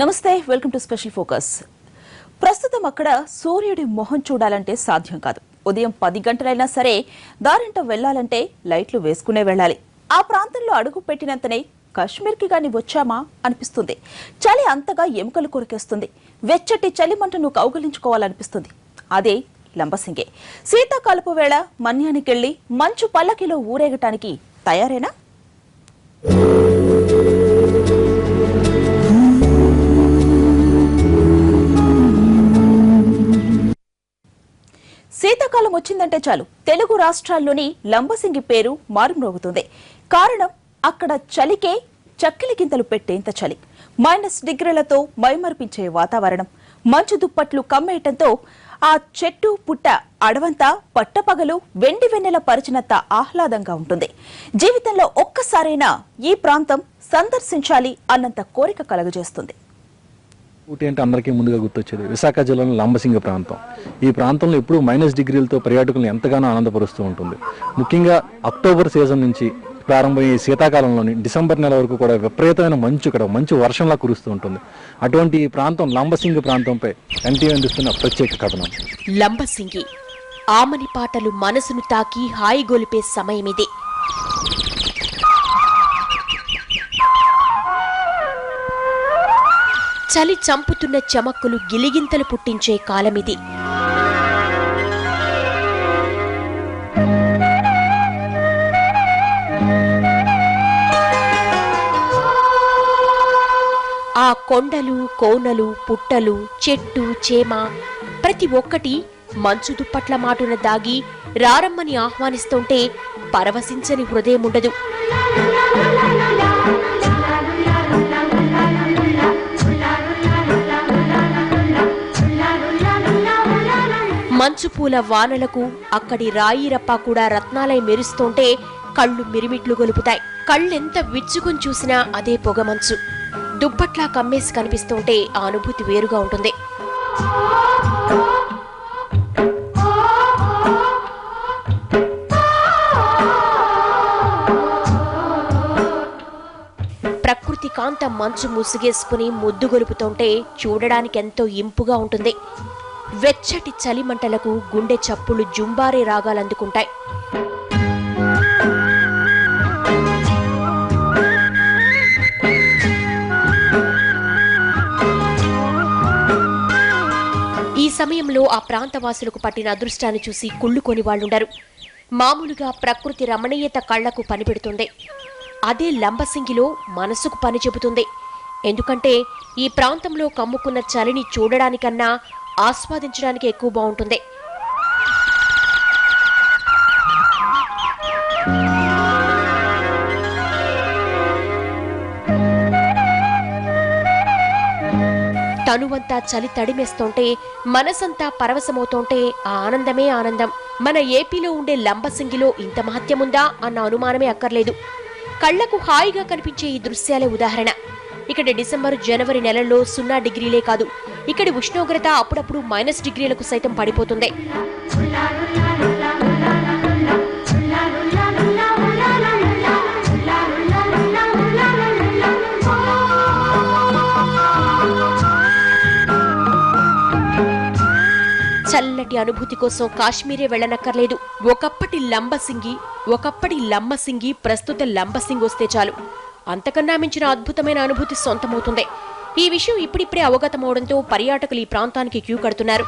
నమస్తే, welcome to special focus. ప్రస్తుతం అక్కడ సూర్యుడి మొహం చూడాలంటే సాధ్యం కాదు. ఉదయం 10 గంటలైనా సరే దారింట వెళ్లాలంటే లైట్లు వేసుకునే వెళ్ళాలి. ఆ ప్రాంతంలో అడుగు పెట్టినంతనే కాశ్మీర్కి గాని వచ్చామా అనిపిస్తుంది. చలి అంతగా ఎముకలు కొరికేస్తుంది. వెచ్చటి చలిమంటను కౌగిలించుకోవాలనిపిస్తుంది. అదే లంబసింగే. శీతాకాలపు వేళ మన్యానికెళ్లి మంచు పల్లకిలో ఊరేగటానికి తయారేనా? శీతాకాలం వచ్చిందంటే చాలు తెలుగు రాష్ట్రాల్లోని లంబసింగి పేరు మారుమ్రోగుతుంది. కారణం అక్కడ చలికే చక్కెలి గింతలు పెట్టేంత చలి. -డిగ్రీలతో మైమర్పించే వాతావరణం. మంచు దుప్పట్లు కమ్మేయటంతో ఆ చెట్టు పుట్ట అడవంతా పట్టపగలు వెండి వెన్నెల పరిచినంత ఆహ్లాదంగా ఉంటుంది. జీవితంలో ఒక్కసారైనా ఈ ప్రాంతం సందర్శించాలి అన్నంత కోరిక కలగజేస్తుంది. ఊటీ అంటే అందరికీ ముందుగా గుర్తొచ్చేది విశాఖ జిల్లాలో లంబసింగి ప్రాంతం. ఈ ప్రాంతంలో ఎప్పుడు -డిగ్రీలతో పర్యాటకులను ఎంతగానో ఆనందపరుస్తూ ఉంటుంది. ముఖ్యంగా అక్టోబర్ సీజన్ నుంచి ప్రారంభమయ్యే శీతాకాలంలోని డిసెంబర్ నెల వరకు కూడా విపరీతమైన మంచు వర్షంలా కురుస్తూ ఉంటుంది. అటువంటి ఈ ప్రాంతం లంబసింగి ప్రాంతంపై ఎన్టీవీ అందిస్తున్న ప్రత్యేక కథనం. లంబసింగి ఆమని పాటలు మనసును తాకి హాయిగొలిపే సమయమిది. చలి చంపుతున్న చమక్కులు గిలిగింతలు పుట్టించే కాలమిది. ఆ కొండలు, కోనలు, పుట్టలు, చెట్టు, చేమ ప్రతి ఒక్కటి మంచు దుప్పట్ల మాటున దాగి రారమ్మని ఆహ్వానిస్తుంటే పరవశించని హృదయముండదు. మంచుపూల వానలకు అక్కడి రాయిరప్ప కూడా రత్నాలై మెరుస్తుంటే కళ్ళు మిరిమిట్లు గొలుపుతాయి. కళ్ళెంత విచ్చుకుని చూసినా అదే పొగమంచు. దుప్పట్లా కమ్మేసి కనిపిస్తుంటే ఆ అనుభూతి వేరుగా ఉంటుంది. ప్రకృతి కాంత మంచు ముసుగేసుకుని ముద్దు గొలుపుతుంటే చూడడానికెంతో ఇంపుగా ఉంటుంది. వెచ్చటి చలిమంటలకు గుండె చప్పులు జుంబారే రాగాలందుకుంటాయి. ఈ సమయంలో ఆ ప్రాంతవాసులకు పట్టిన అదృష్టాన్ని చూసి కుళ్ళుకొని వాళ్ళుండరు. మామూలుగా ప్రకృతి రమణీయత కళ్లకు పనిపెడుతుంది. అదే లంబసింగిలో మనసుకు పని చెబుతుంది. ఎందుకంటే ఈ ప్రాంతంలో కమ్ముకున్న చలిని చూడడానికన్నా ఆస్వాదించడానికి ఎక్కువ బాగుంటుంది. తనువంతా చలి తడిమేస్తుంటే మనసంతా పరవశమవుతుంటే ఆ ఆనందమే ఆనందం. మన ఏపీలో ఉండే లంబసింగిలో ఇంత మహత్యముందా అన్న అనుమానమే అక్కర్లేదు. కళ్లకు హాయిగా కనిపించే ఈ దృశ్యాలే ఉదాహరణ. ఇక్కడ డిసెంబర్, జనవరి నెలల్లో 0 డిగ్రీలే కాదు, ఇక్కడి ఉష్ణోగ్రత అప్పుడప్పుడు -డిగ్రీలకు సైతం పడిపోతుంది. చల్లటి అనుభూతి కోసం కాశ్మీరే వెళ్ళనక్కర్లేదు. ఒకప్పటి లంబసింగి ప్రస్తుత లంబసింగ్ వస్తే చాలు, అంతకన్నా మించిన అద్భుతమైన అనుభూతి సొంతమవుతుంది. ఈ విషయం ఇప్పుడిప్పుడే అవగతమవడంతో పర్యాటకులు ఈ ప్రాంతానికి క్యూ కడుతున్నారు.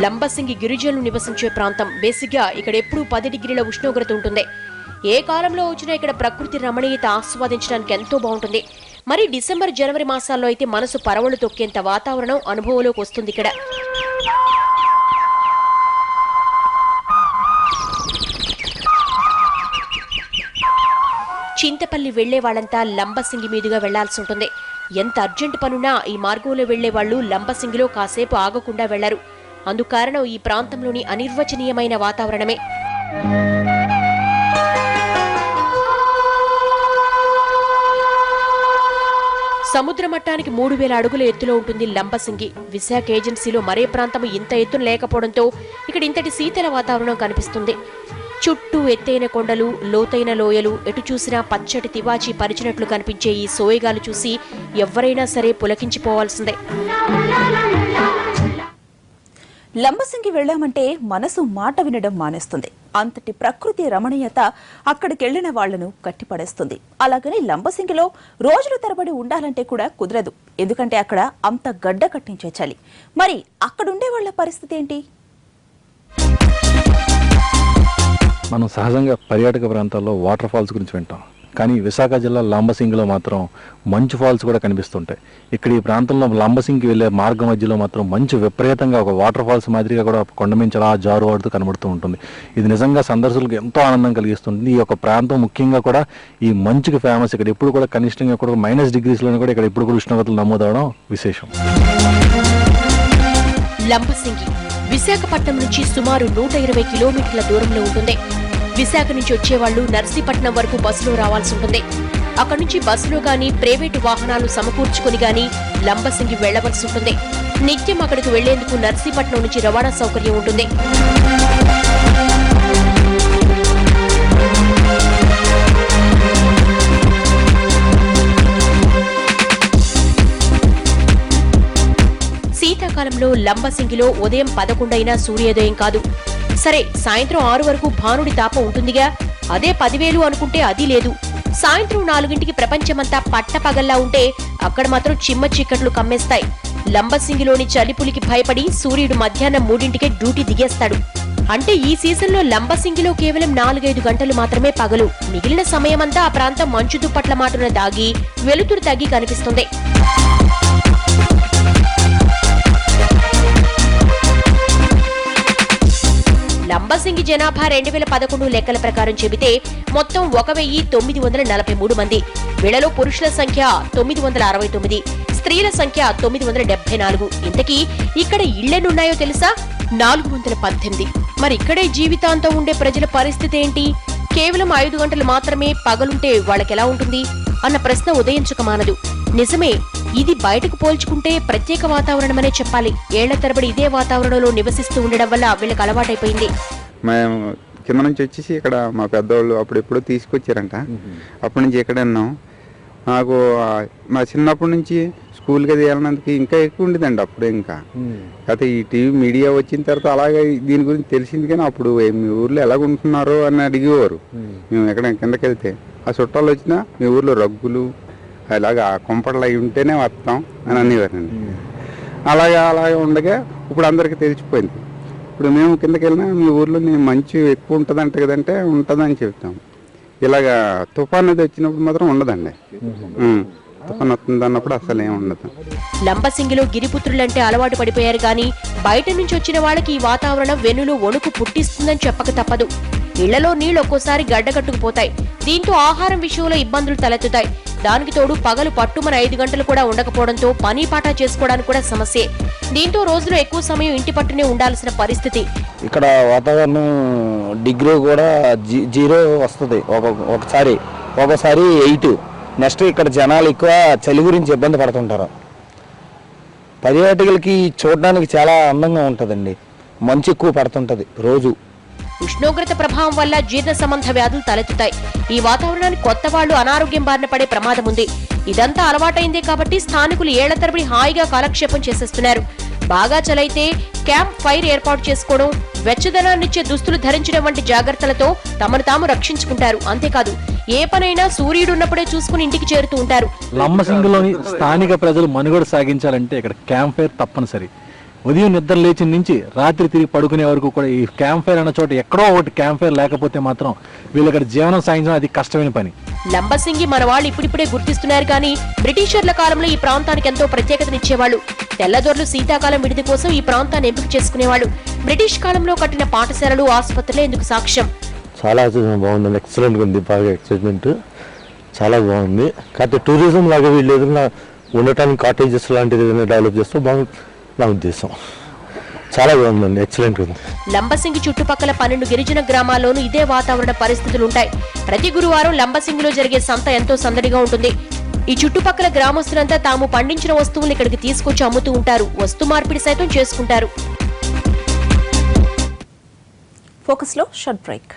లంబసింగి గిరిజనులు నివసించే ప్రాంతం. బేసిక్గా ఇక్కడ ఎప్పుడూ 10 డిగ్రీల ఉష్ణోగ్రత ఉంటుంది. ఏ కాలంలో వచ్చినా ఇక్కడ ప్రకృతి రమణీయత ఆస్వాదించడానికి ఎంతో బాగుంటుంది. మరి డిసెంబర్, జనవరి మాసాల్లో అయితే మనసు పరవళ్లు తొక్కేంత వాతావరణం అనుభవంలోకి వస్తుంది ఇక్కడ. చింతపల్లి వెళ్లే వాళ్ళంతా లంబసింగి మీదుగా వెళ్లాల్సి ఉంటుంది. ఎంత అర్జెంట్ పనున్నా ఈ మార్గంలో వెళ్లే వాళ్లు లంబసింగిలో కాసేపు ఆగకుండా వెళ్లరు. అందుకారణం ఈ ప్రాంతంలోని అనిర్వచనీయమైన వాతావరణమే. సముద్ర మట్టానికి 3000 అడుగుల ఎత్తులో ఉంటుంది లంబసింగి. విశాఖ ఏజెన్సీలో మరే ప్రాంతం ఇంత ఎత్తున లేకపోవడంతో ఇక్కడ ఇంతటి శీతల వాతావరణం కనిపిస్తుంది. చుట్టూ ఎత్తైన కొండలు, లోతైన లోయలు, ఎటు చూసినా పచ్చటి తివాచీ పరిచినట్లు కనిపించే ఈ సోయగాలు చూసి ఎవరైనా సరే పులకించిపోవాల్సిందే. లంబసింగి వెళ్లామంటే మనసు మాట వినడం మానేస్తుంది. అంతటి ప్రకృతి రమణీయత అక్కడికెళ్లిన వాళ్లను కట్టిపడేస్తుంది. అలాగని లంబసింగిలో రోజుల తరబడి ఉండాలంటే కూడా కుదరదు. ఎందుకంటే అక్కడ అంత గడ్డ కట్టించే చలి. మరి అక్కడుండే వాళ్ల పరిస్థితి ఏంటి? మనం సహజంగా పర్యాటక ప్రాంతాల్లో వాటర్ ఫాల్స్ గురించి వింటాం, కానీ విశాఖ జిల్లా లంబసింగిలో మాత్రం మంచు ఫాల్స్ కూడా కనిపిస్తుంటాయి. ఇక్కడ ఈ ప్రాంతంలో లంబసింగి వెళ్లే మార్గం మధ్యలో మాత్రం మంచు విపరీతంగా ఒక వాటర్ ఫాల్స్ మాదిరిగా కూడా కొండమించి అలా జారువాడుతూ కనబడుతూ ఉంటుంది. ఇది నిజంగా సందర్శకులకు ఎంతో ఆనందం కలిగిస్తుంది. ఈ యొక్క ప్రాంతం ముఖ్యంగా కూడా ఈ మంచుకి ఫేమస్. ఇక్కడ ఎప్పుడు కూడా కనిష్టంగా కూడా -డిగ్రీస్లోనే కూడా ఇక్కడ ఎప్పుడు కూడా ఉష్ణోగ్రతలు నమోదవడం విశేషం. లంబసింగి విశాఖపట్నం నుంచి సుమారు 120 కిలోమీటర్ల దూరంలో ఉంటుంది. విశాఖ నుంచి వచ్చేవాళ్లు నర్సీపట్నం వరకు బస్సులో రావాల్సి ఉంటుంది. అక్కడి నుంచి బస్సులో గాని, ప్రైవేటు వాహనాలు సమకూర్చుకుని గాని లంబసింగి వెళ్లవలసి ఉంటుంది. నిత్యం అక్కడికి వెళ్లేందుకు నర్సీపట్నం నుంచి రవాణా సౌకర్యం ఉంటుంది. శీతాకాలంలో లంబసింగిలో ఉదయం 11 అయినా సూర్యోదయం కాదు. సరే, సాయంత్రం 6 వరకు భానుడి తాపం ఉంటుందిగా, అదే 10,000 అనుకుంటే అది లేదు. సాయంత్రం 4ంటికి ప్రపంచమంతా పట్టపగల్లా ఉంటే అక్కడ మాత్రం చిమ్మ చీకట్లు కమ్మేస్తాయి. లంబసింగిలోని చలిపులికి భయపడి సూర్యుడు మధ్యాహ్నం 3ంటికే డ్యూటీ దిగేస్తాడు. అంటే ఈ సీజన్లో లంబసింగిలో కేవలం 4-5 గంటలు మాత్రమే పగలు. మిగిలిన సమయమంతా ఆ ప్రాంతం మంచు దుప్పట్ల మాటున దాగి వెలుతురు తగ్గి కనిపిస్తుంది. లంబసింగి జనాభా 2011 లెక్కల ప్రకారం చెబితే మొత్తం 1943 మంది. వీళ్లలో పురుషుల సంఖ్య 969, స్త్రీల సంఖ్య 974. ఇంతకీ ఇక్కడ ఇళ్లెన్నున్నాయో తెలుసా? 418. మరి ఇక్కడే జీవితాంతం ఉండే ప్రజల పరిస్థితి ఏంటి? కేవలం 5 గంటలు మాత్రమే పగలుంటే వాళ్ళకెలా ఉంటుంది అన్న ప్రశ్న ఉదయించక మానదు. నిజమే, ఇది బయటకు పోల్చుకుంటే ప్రత్యేక వాతావరణమనే చెప్పాలి. ఏళ్ల తరబడి ఇదే వాతావరణంలో నివసిస్తూ ఉండడం వల్ల వీళ్ళకి అలవాటైపోయింది. మేము కింద నుంచి వచ్చేసి ఇక్కడ మా పెద్దవాళ్ళు అప్పుడెప్పుడో తీసుకొచ్చారంట. అప్పటి నుంచి ఇక్కడ ఉన్నాం. నాకు మా చిన్నప్పటి నుంచి స్కూల్కి అది వెళ్ళినందుకు ఇంకా ఎక్కువ ఉండేదండి అప్పుడు. ఇంకా అయితే ఈ టీవీ మీడియా వచ్చిన తర్వాత అలాగే దీని గురించి తెలిసింది. కానీ అప్పుడు మీ ఊర్లో ఎలాగ ఉంటున్నారో అని అడిగేవారు. మేము ఎక్కడ కిందకి వెళ్తే ఆ చుట్టాలు వచ్చినా మీ ఊర్లో రగ్గులు అలాగా కొంపట్లు అవి ఉంటేనే వస్తాం అని అనేవారండి. అలాగే ఉండగా ఇప్పుడు అందరికీ తెలిసిపోయింది. ఇప్పుడు మేము కిందకి వెళ్ళినా మీ ఊర్లో మంచు ఎక్కువ ఉంటుందంట కదంటే ఉంటుందని చెప్తాం. ఇలాగా తుఫాన్ అది వచ్చినప్పుడు మాత్రం ఉండదండి. తుఫాన్ వస్తుంది అన్నప్పుడు అసలు ఏమి ఉండదు. లంబసింగిలో గిరిపుత్రులంటే అలవాటు పడిపోయారు గాని బయట నుంచి వచ్చిన వాళ్ళకి ఈ వాతావరణం వెన్నులో వణుకు పుట్టిస్తుందని చెప్పక తప్పదు. ఇళ్లలో నీళ్లు ఒక్కోసారి గడ్డకట్టుకుపోతాయి. దీంతో ఆహారం విషయంలో ఇబ్బందులు తలెత్తుతాయి. దానికి తోడు పగలు పట్టుమని 5 గంటలు కూడా ఉండకపోవడంతో పని పాట చేసుకోవడానికి కూడా సమస్యే. దీంతో రోజులో ఎక్కువ సమయం ఇంటి పట్టునే ఉండాల్సిన పరిస్థితి. ఇక్కడ వాతావరణం డిగ్రీ కూడా 0 వస్తుంది. ఒకసారి 8. నెక్స్ట్ ఇక్కడ జనాలు ఎక్కువ చలి గురించి ఇబ్బంది పడుతుంటారు. పర్యాటకులకి చూడడానికి చాలా అందంగా ఉంటుందండి. మంచు ఎక్కువ పడుతుంటది రోజు. ఉష్ణోగ్రత ప్రభావం వల్ల జీర్ణ సంబంధ వ్యాధులు తలెత్తుతాయి. ఈ వాతావరణానికి కొత్త వాళ్లు అనారోగ్యం బారిన పడే ప్రమాదం ఉంది. ఇదంతా అలవాటైందే కాబట్టి స్థానికులు ఏళ్ల తరబడి హాయిగా కాలక్షేపం చేసేస్తున్నారు. బాగా చలైతే క్యాంప్ ఫైర్ ఏర్పాటు చేసుకోవడం, వెచ్చదనాన్నిచ్చే దుస్తులు ధరించడం వంటి జాగ్రత్తలతో తమను తాము రక్షించుకుంటారు. అంతేకాదు ఏ పనైనా సూర్యుడున్నప్పుడే చూసుకుని ఇంటికి చేరుతూ ఉంటారు. లంబసింగిలోని స్థానిక ప్రజలు మనుగడ సాగించాలంటే ఇక్కడ క్యాంప్ ఫైర్ తప్పనిసరి. ఉదయం నిద్ర లేచి నుంచి రాత్రి తిరిగి పడుకునే వరకు కూడా ఈ క్యాంప్ ఫైర్ అన్న చోట ఎక్కడో ఒకటి క్యాంప్ ఫైర్ లేకపోతే మాత్రం వీళ్ళు ఇక్కడ జీవనం సాగించడం అది కష్టమైన పని. లంబసింగి మన వాళ్ళు ఇప్పుడిప్పుడే గుర్తిస్తున్నారు కానీ బ్రిటిషర్ల కాలంలో ఈ ప్రాంతానికి ఎంతో ప్రత్యేకతనిచ్చేవాళ్లు. తెల్లదొరలు శీతాకాలం విడిది కోసం ఈ ప్రాంతాన్ని ఎంపిక చేసుకునేవాళ్లు. బ్రిటిష్ కాలంలో కట్టిన పాఠశాలలు, ఆసుపత్రులే ఇందుకు సాక్ష్యం. చాలా బాగుందండి. ఎక్సలెంట్గా ఉంది. బాగా ఎక్సైట్మెంట్ చాలా బాగుంది. కాకపోతే టూరిజం లాగా వీళ్ళు ఏదైనా ఉండటానికి కాటేజెస్ లాంటిది ఏదైనా డెవలప్ చేస్తే బాగుంది నా ఉద్దేశం. చాలా బాగుందండి. ఎక్సలెంట్ ఉంది. లంబసింగి చుట్టుపక్కల 12 గిరిజన గ్రామాల్లోనూ ఇదే వాతావరణ పరిస్థితులుంటాయి. ప్రతి గురువారం లంబసింగిలో జరిగే సంత ఎంతో సందడిగా ఉంటుంది. ఈ చుట్టుపక్కల గ్రామస్తులంతా తాము పండించిన వస్తువుల్ని ఇక్కడికి తీసుకొచ్చి అమ్ముతూ ఉంటారు. వస్తు మార్పిడి సైతం చేసుకుంటారు. ఫోకస్ లో షార్ట్ బ్రేక్.